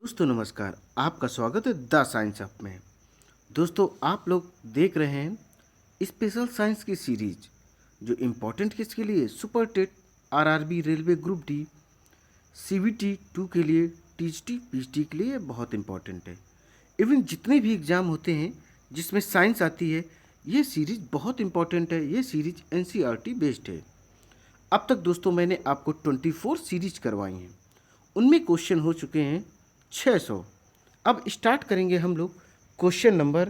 दोस्तों नमस्कार। आपका स्वागत है द साइंस अप में। दोस्तों आप लोग देख रहे हैं स्पेशल साइंस की सीरीज जो इम्पोर्टेंट किसके लिए, super TET, RRB, railway group D, CBT 2 के लिए, टीजीटी पीजीटी के लिए बहुत इम्पोर्टेंट है। इवन जितने भी एग्ज़ाम होते हैं जिसमें साइंस आती है, ये सीरीज बहुत इम्पोर्टेंट है। ये सीरीज एनसीईआरटी बेस्ड है। अब तक दोस्तों मैंने आपको 24 सीरीज करवाई हैं, उनमें क्वेश्चन हो चुके हैं 600। अब स्टार्ट करेंगे हम लोग क्वेश्चन नंबर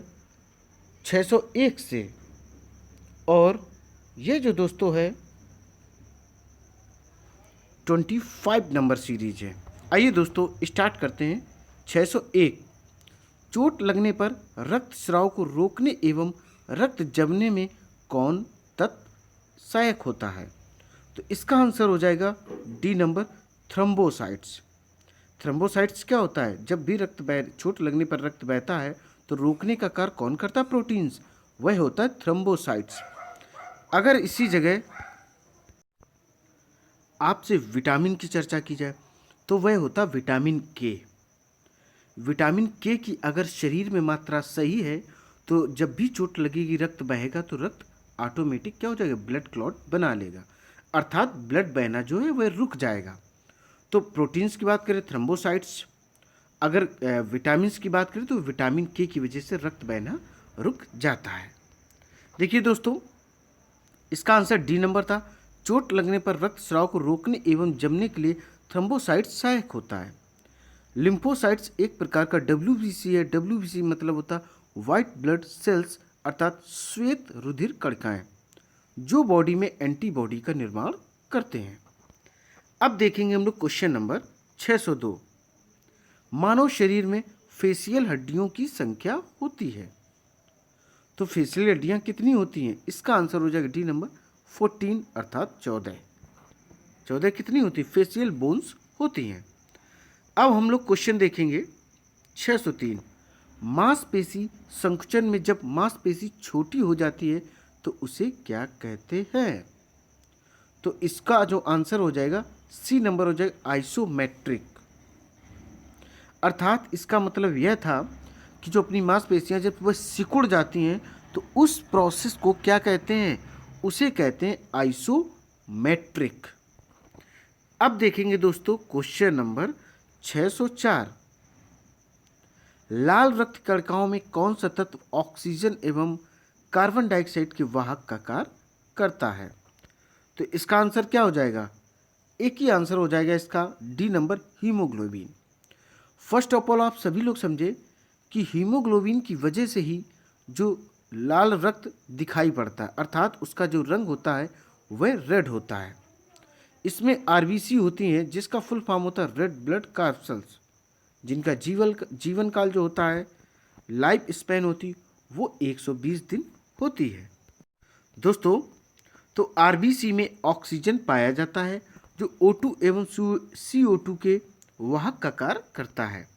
601 से। और ये जो दोस्तों है 25 नंबर सीरीज है। आइए दोस्तों स्टार्ट करते हैं। 601, चोट लगने पर रक्तस्राव को रोकने एवं रक्त जमने में कौन तत्व सहायक होता है? तो इसका आंसर हो जाएगा डी नंबर, थ्रोम्बोसाइट्स। थ्रोम्बोसाइट्स क्या होता है? जब भी चोट लगने पर रक्त बहता है तो रोकने का कार्य कौन करता है? प्रोटीन्स, वह होता है थ्रोम्बोसाइट्स। अगर इसी जगह आपसे विटामिन की चर्चा की जाए तो वह होता विटामिन के। विटामिन के की अगर शरीर में मात्रा सही है तो जब भी चोट लगेगी, रक्त बहेगा तो रक्त ऑटोमेटिक क्या हो जाएगा? ब्लड क्लॉट बना लेगा, अर्थात ब्लड बहना जो है वह रुक जाएगा। तो प्रोटीन्स की बात करें थ्रोम्बोसाइट्स, अगर विटामिन्स की बात करें तो विटामिन के की वजह से रक्त बहना रुक जाता है। देखिए दोस्तों, इसका आंसर डी नंबर था। चोट लगने पर रक्त स्राव को रोकने एवं जमने के लिए थ्रोम्बोसाइट्स सहायक होता है। लिम्फोसाइट्स एक प्रकार का डब्ल्यूबीसी है। डब्ल्यूबीसी मतलब होता व्हाइट ब्लड सेल्स, अर्थात श्वेत रुधिर कणिकाएं, जो बॉडी में एंटीबॉडी का निर्माण करते हैं। अब देखेंगे हम लोग क्वेश्चन नंबर 602। मानव शरीर में फेशियल हड्डियों की संख्या होती है, तो फेशियल हड्डियां कितनी होती हैं? इसका आंसर हो जाएगा डी नंबर 14, अर्थात 14 कितनी होती है? फेशियल बोन्स होती हैं। अब हम लोग क्वेश्चन देखेंगे 603। मांसपेशी संकुचन में जब मांसपेशी छोटी हो जाती है तो उसे क्या कहते हैं? तो इसका जो आंसर हो जाएगा सी नंबर हो जाएगा, आइसोमेट्रिक। अर्थात इसका मतलब यह था कि जो अपनी मांसपेशियां जब वह सिकुड़ जाती हैं तो उस प्रोसेस को क्या कहते हैं? उसे कहते हैं आइसोमेट्रिक। अब देखेंगे दोस्तों क्वेश्चन नंबर 604। लाल रक्त कणिकाओं में कौन सा तत्व ऑक्सीजन एवं कार्बन डाइऑक्साइड के वाहक का कार्य करता है? तो इसका आंसर क्या हो जाएगा? एक ही आंसर हो जाएगा इसका, D number, haemoglobin. First of all आप सभी लोग समझे कि हीमोग्लोबिन की वजह से ही जो लाल रक्त दिखाई पड़ता है, अर्थात उसका जो रंग होता है वह रेड होता है। इसमें आरबीसी होती हैं जिसका फुल फॉर्म होता है रेड ब्लड कार्पल्स, जिनका जीवन काल जो होता है, लाइफ स्पैन होती, वो 120 दिन होती है। दोस्तों, तो आरबीसी में ऑक्सीजन पाया जाता है जो O2 एवं CO2 के वाहक का कार्य करता है।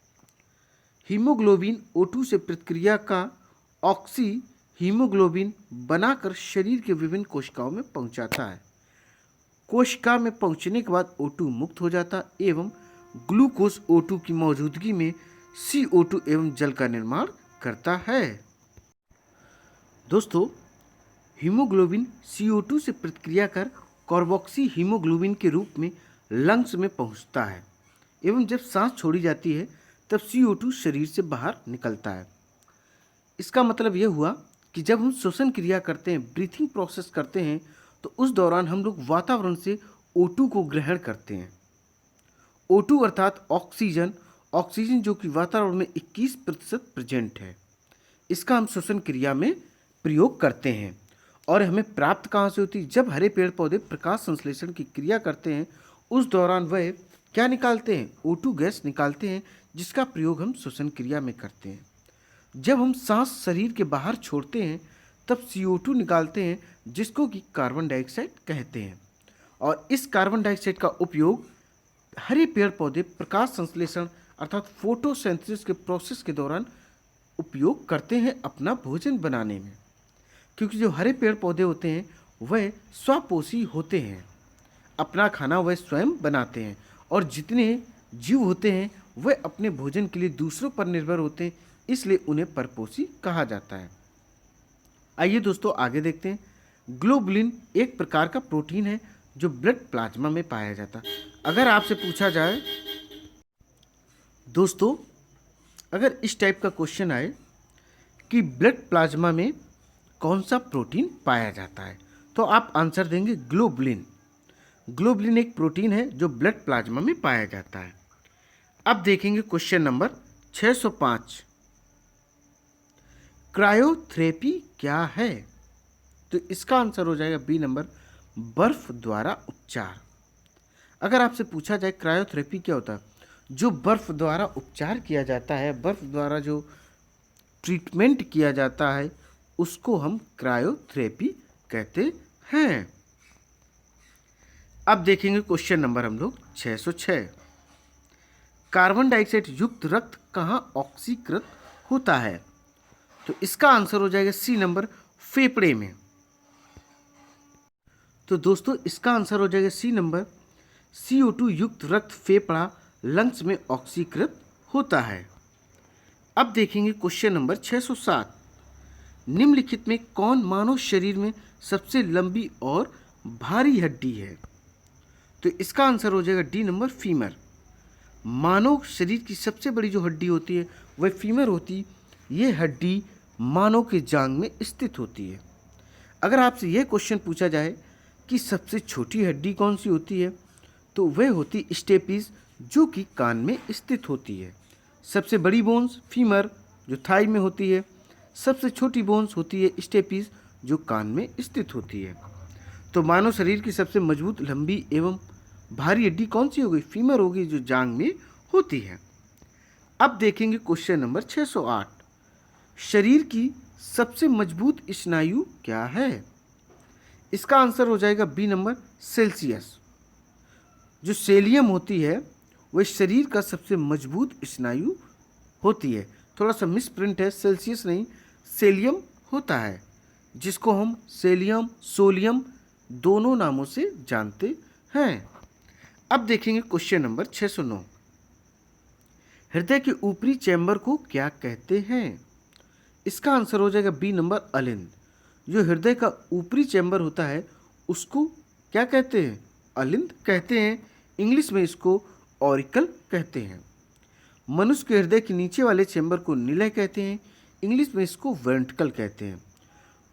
हीमोग्लोबिन O2 से प्रतिक्रिया का ऑक्सी हीमोग्लोबिन बनाकर शरीर के विभिन्न कोशिकाओं में पहुंचाता है। कोशिका में पहुंचने के बाद O2 मुक्त हो जाता एवं ग्लूकोज O2 की मौजूदगी में CO2 एवं जल का निर्माण करता है। दोस्तों, हीमोग्लोबिन CO2 से प्रतिक्रिया कर कार्बोक्सी हीमोग्लोबिन के रूप में लंग्स में पहुंचता है एवं जब सांस छोड़ी जाती है तब CO2 शरीर से बाहर निकलता है। इसका मतलब यह हुआ कि जब हम श्वसन क्रिया करते हैं, ब्रीथिंग प्रोसेस करते हैं, तो उस दौरान हम लोग वातावरण से O2 को ग्रहण करते हैं। O2 अर्थात ऑक्सीजन जो कि वातावरण में 21% प्रेजेंट है, इसका हम श्वसन क्रिया में प्रयोग करते हैं। और हमें प्राप्त कहाँ से होती है? जब हरे पेड़ पौधे प्रकाश संश्लेषण की क्रिया करते हैं उस दौरान वह क्या निकालते हैं? O2 गैस निकालते हैं, जिसका प्रयोग हम श्वसन क्रिया में करते हैं। जब हम सांस शरीर के बाहर छोड़ते हैं तब CO2 निकालते हैं, जिसको कि कार्बन डाइऑक्साइड कहते हैं। और इस कार्बन डाइऑक्साइड का उपयोग हरे पेड़ पौधे प्रकाश संश्लेषण अर्थात फोटोसिंथेसिस के प्रोसेस के दौरान उपयोग करते हैं अपना भोजन बनाने में। क्योंकि जो हरे पेड़ पौधे होते हैं वह स्वपोषी होते हैं, अपना खाना वह स्वयं बनाते हैं, और जितने जीव होते हैं वे अपने भोजन के लिए दूसरों पर निर्भर होते हैं, इसलिए उन्हें परपोषी कहा जाता है। आइए दोस्तों आगे देखते हैं। ग्लोबुलिन एक प्रकार का प्रोटीन है जो ब्लड प्लाज्मा में पाया जाता है। अगर आपसे पूछा जाए दोस्तों, अगर इस टाइप का क्वेश्चन आए कि ब्लड प्लाज्मा में कौन सा प्रोटीन पाया जाता है, तो आप आंसर देंगे ग्लोबुलिन। ग्लोबुलिन एक प्रोटीन है जो ब्लड प्लाज्मा में पाया जाता है। अब देखेंगे क्वेश्चन नंबर 605। क्रायोथेरेपी क्या है? तो इसका आंसर हो जाएगा बी नंबर, बर्फ द्वारा उपचार। अगर आपसे पूछा जाए क्रायोथेरेपी क्या होता है, जो बर्फ द्वारा उपचार किया जाता है, बर्फ द्वारा जो ट्रीटमेंट किया जाता है, उसको हम क्रायोथेरेपी कहते हैं। अब देखेंगे क्वेश्चन नंबर हम लोग 606। कार्बन डाइऑक्साइड युक्त रक्त कहाँ ऑक्सीकृत होता है? तो इसका आंसर हो जाएगा सी नंबर, फेफड़े में। तो दोस्तों इसका आंसर हो जाएगा सी नंबर, CO2 युक्त रक्त फेफड़ा लंग्स में ऑक्सीकृत होता है। अब देखेंगे क्वेश्चन नंबर 607। निम्नलिखित में कौन मानव शरीर में सबसे लंबी और भारी हड्डी है? तो इसका आंसर हो जाएगा डी नंबर, फीमर। मानव शरीर की सबसे बड़ी जो हड्डी होती है वह फीमर होती है। ये हड्डी मानव के जांघ में स्थित होती है। अगर आपसे यह क्वेश्चन पूछा जाए कि सबसे छोटी हड्डी कौन सी होती है, तो वह होती स्टेपीज, जो कि कान में स्थित होती है। सबसे बड़ी बोन्स फीमर जो थाई में होती है, सबसे छोटी बोन्स होती है स्टेपीज जो कान में स्थित होती है। तो मानव शरीर की सबसे मजबूत, लंबी एवं भारी हड्डी कौन सी होगी? फीमर होगी, जो जांघ में होती है। अब देखेंगे क्वेश्चन नंबर 608। शरीर की सबसे मजबूत स्नायु क्या है? इसका आंसर हो जाएगा बी नंबर, सेल्सियस। जो सेलियम होती है वह शरीर का सबसे मजबूत स्नायु होती है। थोड़ा सा मिस प्रिंट है, सेल्सियस नहीं सेलियम होता है, जिसको हम सेलियम, सोलियम दोनों नामों से जानते हैं। अब देखेंगे क्वेश्चन नंबर 609। हृदय के ऊपरी चैम्बर को क्या कहते हैं? इसका आंसर हो जाएगा बी नंबर, अलिंद। जो हृदय का ऊपरी चैम्बर होता है उसको क्या कहते हैं? अलिंद कहते हैं। इंग्लिश में इसको ऑरिकल कहते हैं। मनुष्य के हृदय के नीचे वाले चैम्बर को निलय कहते हैं। इंग्लिश में इसको वेंट्रिकल कहते हैं।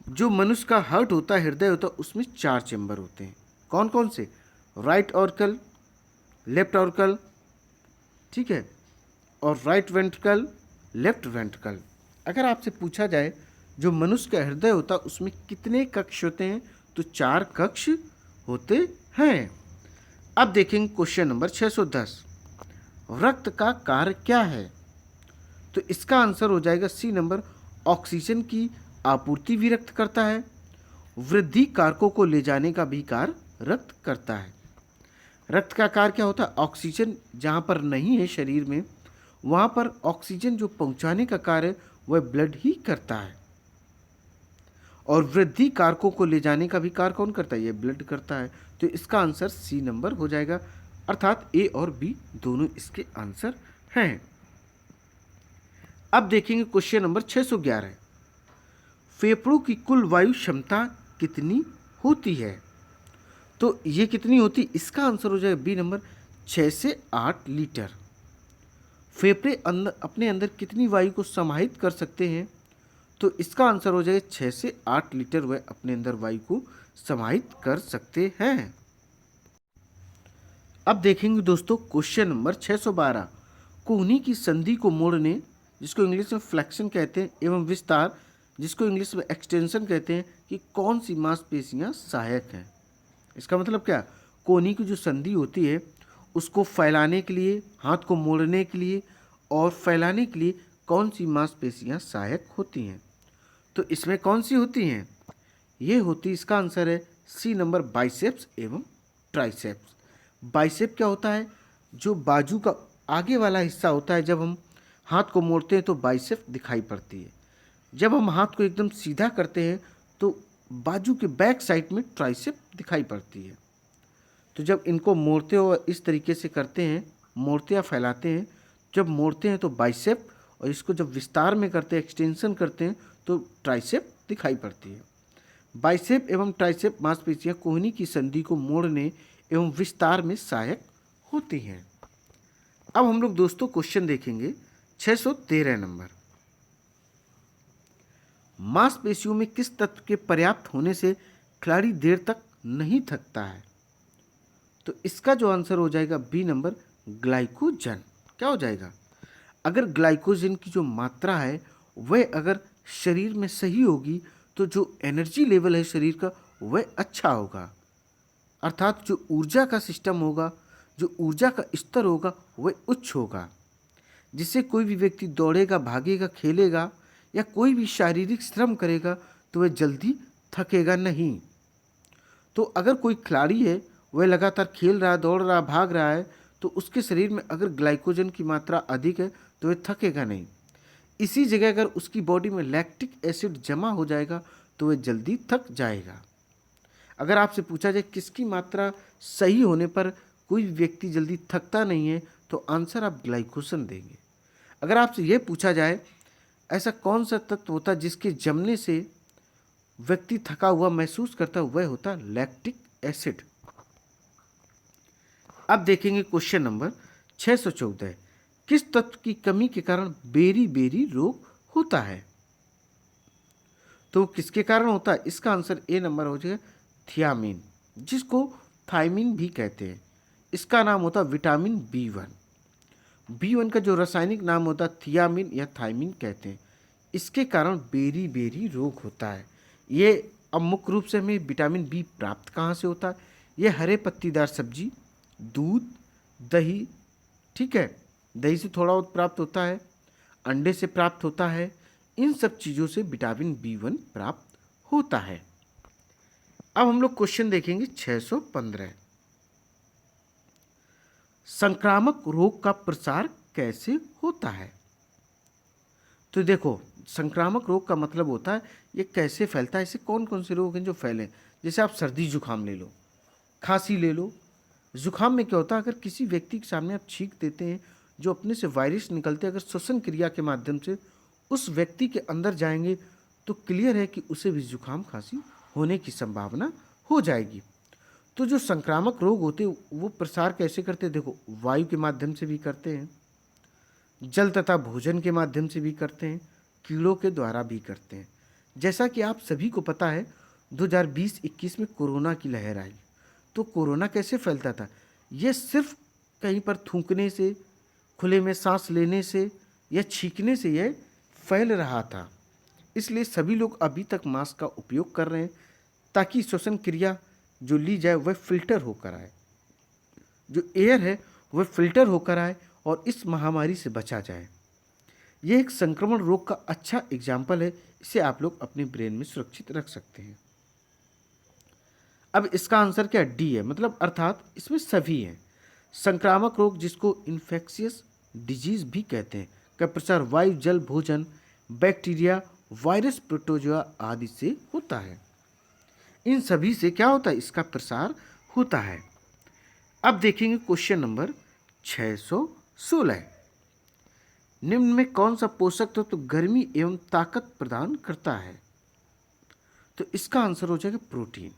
जो मनुष्य का हार्ट होता है, हृदय होता है, उसमें 4 चैम्बर होते हैं। कौन कौन से? राइट ऑरिकल, लेफ्ट ऑरिकल, ठीक है, और राइट वेंट्रिकल, लेफ्ट वेंट्रिकल। अगर आपसे पूछा जाए जो मनुष्य का हृदय होता है उसमें कितने कक्ष होते हैं, तो 4 कक्ष होते हैं। अब देखेंगे क्वेश्चन नंबर 610। रक्त का कार्य क्या है? तो इसका आंसर हो जाएगा सी नंबर, ऑक्सीजन की आपूर्ति भी रक्त करता है। वृद्धि कारकों को ले जाने का भी कार्य रक्त करता है। रक्त का कार्य क्या होता है? ऑक्सीजन जहाँ पर नहीं है शरीर में, वहाँ पर ऑक्सीजन जो पहुँचाने का कार्य वह ब्लड ही करता है। और वृद्धि कारकों को ले जाने का भी कार्य कौन करता है? ये ब्लड करता है। तो इसका आंसर सी नंबर हो जाएगा, अर्थात ए और बी दोनों इसके आंसर हैं। अब देखेंगे क्वेश्चन नंबर 611। फेफड़ों की कुल वायु क्षमता कितनी होती है? तो ये कितनी होती? इसका आंसर हो जाएगा बी नंबर, 6 से 8 लीटर। फेफड़े अपने अंदर कितनी वायु को समाहित कर सकते हैं? तो इसका आंसर हो जाएगा 6 से 8 लीटर वह अपने अंदर वायु को समाहित कर सकते हैं। अब देखेंगे दोस्तों क्वेश्चन नंबर 612। कोहनी की संधि को मोड़ने, जिसको इंग्लिश में फ्लेक्शन कहते हैं, एवं विस्तार, जिसको इंग्लिश में एक्सटेंशन कहते हैं, कि कौन सी मांसपेशियां सहायक हैं? इसका मतलब क्या? कोहनी की जो संधि होती है उसको फैलाने के लिए, हाथ को मोड़ने के लिए और फैलाने के लिए कौन सी मांसपेशियां सहायक होती हैं? तो इसमें कौन सी होती हैं? ये होती, इसका आंसर है सी नंबर, बाइसेप्स एवं ट्राइसेप्स। बाइसेप क्या होता है? जो बाजू का आगे वाला हिस्सा होता है, जब हम हाथ को मोड़ते हैं तो बाइसेप दिखाई पड़ती है। जब हम हाथ को एकदम सीधा करते हैं तो बाजू के बैक साइड में ट्राइसेप दिखाई पड़ती है। तो जब इनको मोड़ते हो इस तरीके से करते हैं, मोड़ते या फैलाते हैं, जब मोड़ते हैं तो बाइसेप, और इसको जब विस्तार में करते हैं, एक्सटेंशन करते हैं, तो ट्राइसेप दिखाई पड़ती है। बाइसेप एवं ट्राइसेप मांसपेशियां कोहनी की संधि को मोड़ने एवं विस्तार में सहायक होती हैं। अब हम लोग दोस्तों क्वेश्चन देखेंगे 613 नंबर। मांसपेशियों में किस तत्व के पर्याप्त होने से खिलाड़ी देर तक नहीं थकता है? तो इसका जो आंसर हो जाएगा बी नंबर, ग्लाइकोजन। क्या हो जाएगा? अगर ग्लाइकोजन की जो मात्रा है वह अगर शरीर में सही होगी तो जो एनर्जी लेवल है शरीर का वह अच्छा होगा, अर्थात जो ऊर्जा का सिस्टम होगा, जो ऊर्जा का स्तर होगा वह उच्च होगा, जिससे कोई भी व्यक्ति दौड़ेगा, भागेगा, खेलेगा या कोई भी शारीरिक श्रम करेगा तो वह जल्दी थकेगा नहीं। तो अगर कोई खिलाड़ी है वह लगातार खेल रहा है, दौड़ रहा है, भाग रहा है, तो उसके शरीर में अगर ग्लाइकोजन की मात्रा अधिक है तो वह थकेगा नहीं। इसी जगह अगर उसकी बॉडी में लैक्टिक एसिड जमा हो जाएगा तो वह जल्दी थक जाएगा। अगर आपसे पूछा जाए किसकी मात्रा सही होने पर कोई व्यक्ति जल्दी थकता नहीं है, तो आंसर आप ग्लाइकोजन देंगे। अगर आपसे यह पूछा जाए ऐसा कौन सा तत्व होता है जिसके जमने से व्यक्ति थका हुआ महसूस करता है, वह होता है लैक्टिक एसिड। अब देखेंगे क्वेश्चन नंबर 614। किस तत्व की कमी के कारण बेरी बेरी रोग होता है? तो किसके कारण होता है? इसका आंसर ए नंबर हो जाएगा, थियामिन, जिसको थायमिन भी कहते हैं। इसका नाम होता है विटामिन B1। B1 का जो रासायनिक नाम होता है थियामिन या थायमिन कहते हैं। इसके कारण बेरी बेरी रोग होता है। ये अब मुख्य रूप से हमें विटामिन बी प्राप्त कहाँ से होता है? ये हरे पत्तीदार सब्जी, दूध, दही, ठीक है, दही से थोड़ा बहुत प्राप्त होता है, अंडे से प्राप्त होता है, इन सब चीज़ों से विटामिन B1 प्राप्त होता है। अब हम लोग क्वेश्चन देखेंगे 615। संक्रामक रोग का प्रसार कैसे होता है? तो देखो, संक्रामक रोग का मतलब होता है ये कैसे फैलता है, ऐसे कौन कौन से रोग हैं जो फैलें। जैसे आप सर्दी जुकाम ले लो, खांसी ले लो। जुकाम में क्या होता है, अगर किसी व्यक्ति के सामने आप छींक देते हैं, जो अपने से वायरस निकलते हैं अगर श्वसन क्रिया के माध्यम से उस व्यक्ति के अंदर जाएंगे तो क्लियर है कि उसे भी जुकाम खांसी होने की संभावना हो जाएगी। तो जो संक्रामक रोग होते हैं वो प्रसार कैसे करते हैं? देखो, वायु के माध्यम से भी करते हैं, जल तथा भोजन के माध्यम से भी करते हैं, कीड़ों के द्वारा भी करते हैं। जैसा कि आप सभी को पता है 2020-21 में कोरोना की लहर आई, तो कोरोना कैसे फैलता था? ये सिर्फ कहीं पर थूकने से, खुले में सांस लेने से या छींकने से यह फैल रहा था। इसलिए सभी लोग अभी तक मास्क का उपयोग कर रहे हैं ताकि श्वसन क्रिया जो ली जाए वह फिल्टर होकर आए, जो एयर है वह फिल्टर होकर आए और इस महामारी से बचा जाए। यह एक संक्रमण रोग का अच्छा एग्जाम्पल है, इसे आप लोग अपने ब्रेन में सुरक्षित रख सकते हैं। अब इसका आंसर क्या? डी है, मतलब अर्थात इसमें सभी हैं। संक्रामक रोग जिसको इन्फेक्शियस डिजीज भी कहते हैं का प्रसार वायु, जल, भोजन, बैक्टीरिया, वायरस, प्रोटोजोआ आदि से होता है। इन सभी से क्या होता है? इसका प्रसार होता है। अब देखेंगे क्वेश्चन नंबर 616। निम्न में कौन सा पोषक तत्व तो गर्मी एवं ताकत प्रदान करता है? तो इसका आंसर हो जाएगा प्रोटीन।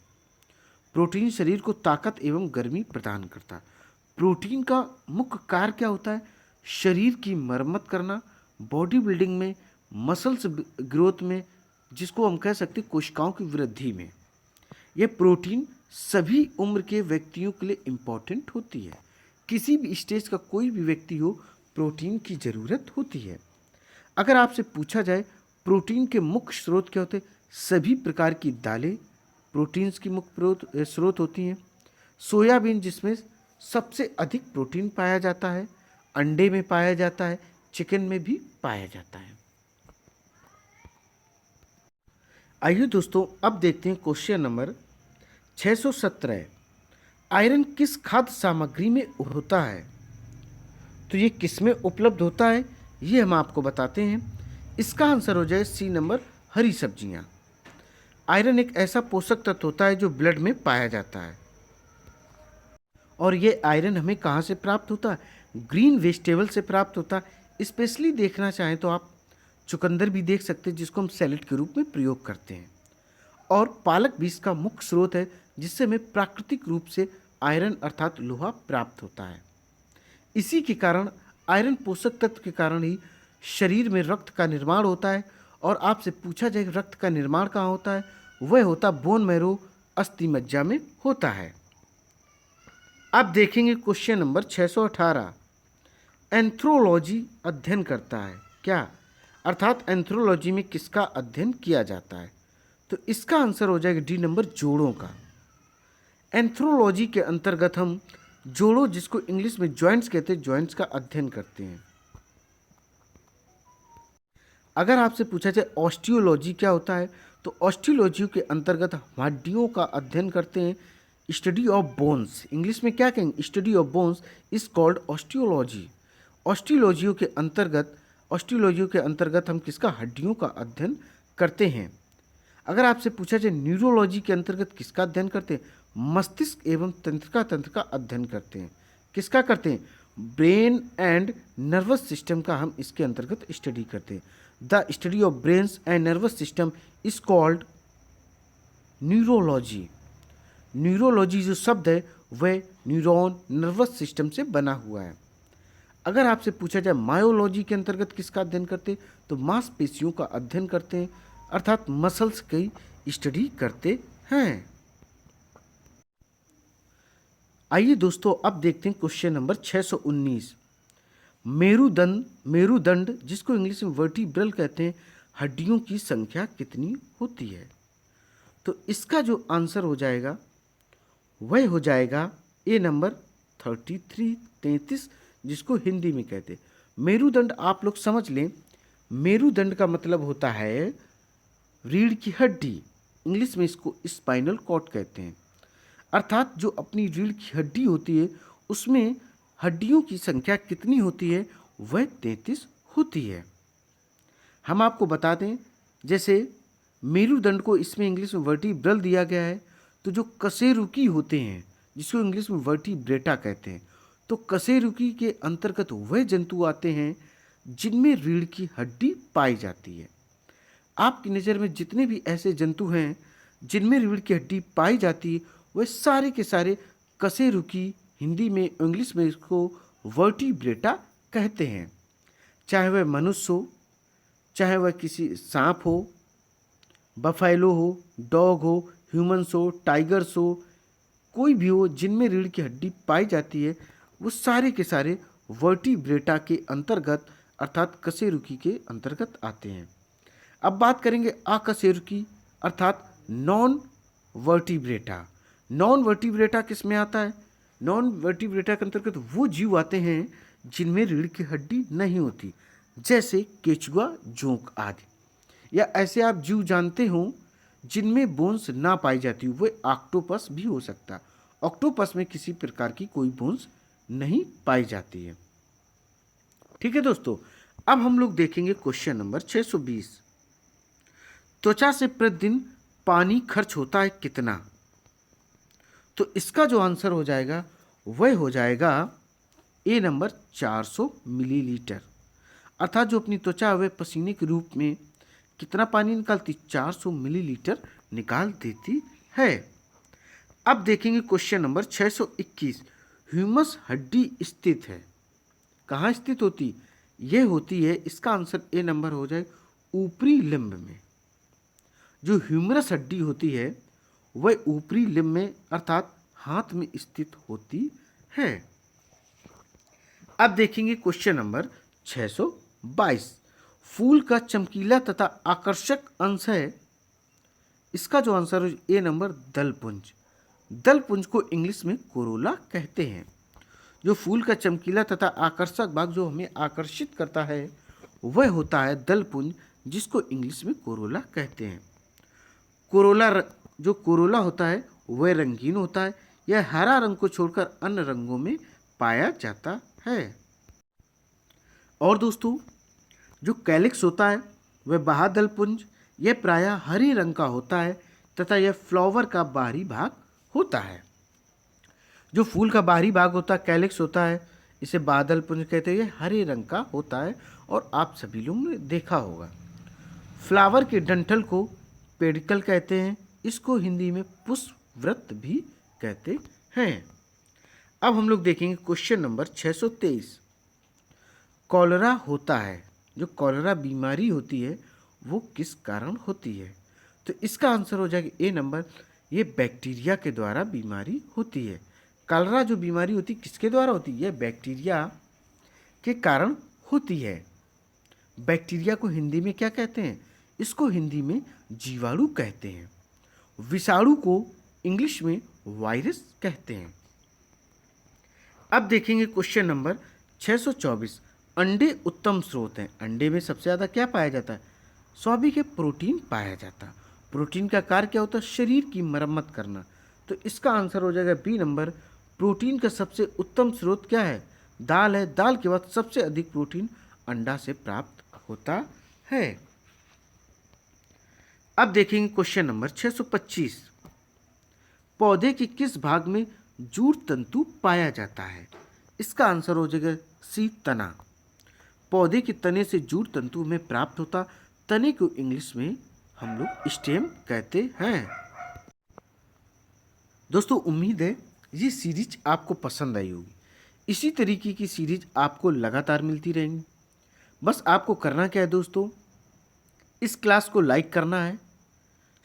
प्रोटीन शरीर को ताकत एवं गर्मी प्रदान करता है। प्रोटीन का मुख्य कार्य क्या होता है? शरीर की मरम्मत करना, बॉडी बिल्डिंग में, मसल्स ग्रोथ में, जिसको हम कह सकते हैं कोशिकाओं की वृद्धि में। यह प्रोटीन सभी उम्र के व्यक्तियों के लिए इम्पॉर्टेंट होती है। किसी भी स्टेज का कोई भी व्यक्ति हो, प्रोटीन की ज़रूरत होती है। अगर आपसे पूछा जाए प्रोटीन के मुख्य स्रोत क्या होते हैं? सभी प्रकार की दालें प्रोटीन्स की मुख्य स्रोत होती हैं। सोयाबीन जिसमें सबसे अधिक प्रोटीन पाया जाता है, अंडे में पाया जाता है, चिकन में भी पाया जाता है। आइए दोस्तों, अब देखते हैं क्वेश्चन नंबर 617। आयरन किस खाद्य सामग्री में होता है? तो ये किस में उपलब्ध होता है ये हम आपको बताते हैं। इसका आंसर हो जाए सी नंबर, हरी सब्जियाँ। आयरन एक ऐसा पोषक तत्व होता है जो ब्लड में पाया जाता है। और ये आयरन हमें कहाँ से प्राप्त होता है? ग्रीन वेजिटेबल से प्राप्त होता है। स्पेशली देखना चाहें तो आप चुकंदर भी देख सकते हैं, जिसको हम सैलेड के रूप में प्रयोग करते हैं। और पालक भी इसका मुख्य स्रोत है, जिससे हमें प्राकृतिक रूप से आयरन अर्थात लोहा प्राप्त होता है। इसी के कारण, आयरन पोषक तत्व के कारण ही शरीर में रक्त का निर्माण होता है। और आपसे पूछा जाए रक्त का निर्माण कहाँ होता है, वह होता बोन मैरो, अस्थि मज्जा में होता है। अब देखेंगे क्वेश्चन नंबर 618। एंथ्रोलॉजी अध्ययन करता है क्या, अर्थात एंथ्रोलॉजी में किसका अध्ययन किया जाता है? तो इसका आंसर हो जाएगा डी नंबर, जोड़ों का। एंथ्रोलॉजी के अंतर्गत हम जोड़ों, जिसको इंग्लिश में जॉइंट्स कहते हैं, जॉइंट्स का अध्ययन करते हैं। अगर आपसे पूछा जाए ऑस्टियोलॉजी क्या होता है, तो ऑस्टियोलॉजी के अंतर्गत हड्डियों का अध्ययन करते हैं। स्टडी ऑफ बोन्स, इंग्लिश में क्या कहेंगे, study of bones is called osteology. Osteology के अंतर्गत हम किसका, हड्डियों का अध्ययन करते हैं। अगर आपसे पूछा जाए न्यूरोलॉजी के अंतर्गत किसका अध्ययन करते हैं, मस्तिष्क एवं तंत्रिका तंत्र का अध्ययन करते हैं। किसका करते हैं, ब्रेन एंड नर्वस सिस्टम का हम इसके अंतर्गत स्टडी करते हैं। The study of brains and nervous system is called neurology. Neurology जो शब्द है वह न्यूरॉन, नर्वस सिस्टम से बना हुआ है। अगर आपसे पूछा जाए मायोलॉजी के अंतर्गत किसका अध्ययन करते हैं, तो मांसपेशियों का अध्ययन करते हैं, अर्थात मसल्स की स्टडी करते हैं। आइए दोस्तों, अब देखते हैं क्वेश्चन नंबर 619। मेरुदंड जिसको इंग्लिश में वर्टिब्रल कहते हैं, हड्डियों की संख्या कितनी होती है? तो इसका जो आंसर हो जाएगा वह हो जाएगा ए नंबर 33 जिसको हिंदी में कहते हैं मेरुदंड। आप लोग समझ लें, मेरुदंड का मतलब होता है रीढ़ की हड्डी। इंग्लिश में इसको स्पाइनल कॉर्ड कहते हैं। अर्थात जो अपनी रीढ़ की हड्डी होती है उसमें हड्डियों की संख्या कितनी होती है, वह 33 होती है। हम आपको बता दें, जैसे मेरुदंड को इसमें इंग्लिश में वर्टिब्रल दिया गया है, तो जो कशेरुकी होते हैं जिसको इंग्लिश में वर्टिब्रेटा कहते हैं, तो कशेरुकी के अंतर्गत वह जंतु आते हैं जिनमें रीढ़ की हड्डी पाई जाती है। आपकी नज़र में जितने भी ऐसे जंतु हैं जिनमें रीढ़ की हड्डी पाई जाती है, वह सारे के सारे कशेरुकी, हिंदी में, इंग्लिश में इसको वर्टिब्रेटा कहते हैं। चाहे वह मनुष्य हो, चाहे वह किसी सांप हो, बफेलो हो, डॉग हो, ह्यूमन्स हो, टाइगर्स हो, कोई भी हो जिनमें रीढ़ की हड्डी पाई जाती है, वो सारे के सारे वर्टिब्रेटा के अंतर्गत अर्थात कशेरुकी के अंतर्गत आते हैं। अब बात करेंगे अकशेरुकी अर्थात नॉन वर्टिब्रेटा। नॉन वर्टिब्रेटा किस में आता है? नॉन वर्टिब्रेटा के अंतर्गत वो जीव आते हैं जिनमें रीढ़ की हड्डी नहीं होती, जैसे केचुआ, जोंक आदि। या ऐसे आप जीव जानते हो जिनमें बोन्स ना पाई जाती, वो ऑक्टोपस भी हो सकता। ऑक्टोपस में किसी प्रकार की कोई बोन्स नहीं पाई जाती है। ठीक है दोस्तों, अब हम लोग देखेंगे क्वेश्चन नंबर 620। त्वचा से प्रतिदिन पानी खर्च होता है कितना? तो इसका जो आंसर हो जाएगा वह हो जाएगा ए नंबर 400 मिलीलीटर। अर्थात जो अपनी त्वचा है वह पसीने के रूप में कितना पानी निकालती? 400 मिलीलीटर निकाल देती है। अब देखेंगे क्वेश्चन नंबर 621। ह्यूमस हड्डी स्थित है, कहाँ स्थित होती? यह होती है, इसका आंसर ए नंबर हो जाए ऊपरी लिम्ब में। जो ह्यूमरस हड्डी होती है वह ऊपरी लिम्ब में अर्थात हाथ में स्थित होती है। अब देखेंगे क्वेश्चन नंबर 622। फूल का चमकीला तथा आकर्षक अंश है, इसका जो आंसर है ए नंबर दलपुंज। दलपुंज को इंग्लिश में कोरोला कहते हैं। जो फूल का चमकीला तथा आकर्षक भाग जो हमें आकर्षित करता है वह होता है दलपुंज, जिसको इंग्लिश में कोरोला कहते हैं। जो कोरोला होता है वह रंगीन होता है। यह हरा रंग को छोड़कर अन्य रंगों में पाया जाता है। और दोस्तों, जो कैलिक्स होता है वह बाह्यदलपुंज, यह प्रायः हरे रंग का होता है तथा यह फ्लावर का बाहरी भाग होता है। जो फूल का बाहरी भाग होता है कैलिक्स होता है, इसे बादल पुंज कहते हैं। ये हरे रंग का होता है और आप सभी लोगों ने देखा होगा। फ्लावर के डंठल को पेडिकल कहते हैं। इसको हिंदी में पुष्प वृत्त भी कहते हैं। अब हम लोग देखेंगे क्वेश्चन नंबर 623। कॉलरा होता है, जो कॉलरा बीमारी होती है वो किस कारण होती है? तो इसका आंसर हो जाएगा ए नंबर, ये बैक्टीरिया के द्वारा बीमारी होती है। कॉलरा जो बीमारी होती है किसके द्वारा होती है? यह बैक्टीरिया के कारण होती है। बैक्टीरिया को हिंदी में क्या कहते हैं? इसको हिंदी में जीवाणु कहते हैं। विषाणु को इंग्लिश में वायरस कहते हैं। अब देखेंगे क्वेश्चन नंबर 624। अंडे उत्तम स्रोत हैं। अंडे में सबसे ज़्यादा क्या पाया जाता है? स्वाभाविक है, प्रोटीन पाया जाता है। प्रोटीन का कार्य क्या होता है? शरीर की मरम्मत करना। तो इसका आंसर हो जाएगा बी नंबर, प्रोटीन का सबसे उत्तम स्रोत क्या है? दाल है। दाल के बाद सबसे अधिक प्रोटीन अंडा से प्राप्त होता है। अब देखेंगे क्वेश्चन नंबर 625। पौधे के किस भाग में जूट तंतु पाया जाता है? इसका आंसर हो जाएगा सी, तना। पौधे के तने से जूट तंतु में प्राप्त होता। तने को इंग्लिश में हम लोग स्टेम कहते हैं। दोस्तों उम्मीद है ये सीरीज आपको पसंद आई होगी। इसी तरीके की सीरीज आपको लगातार मिलती रहेंगी। बस आपको करना क्या है दोस्तों, इस क्लास को लाइक करना है,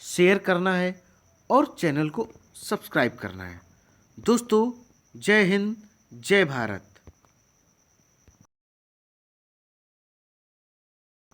शेयर करना है और चैनल को सब्सक्राइब करना है। दोस्तों जय हिंद, जय भारत।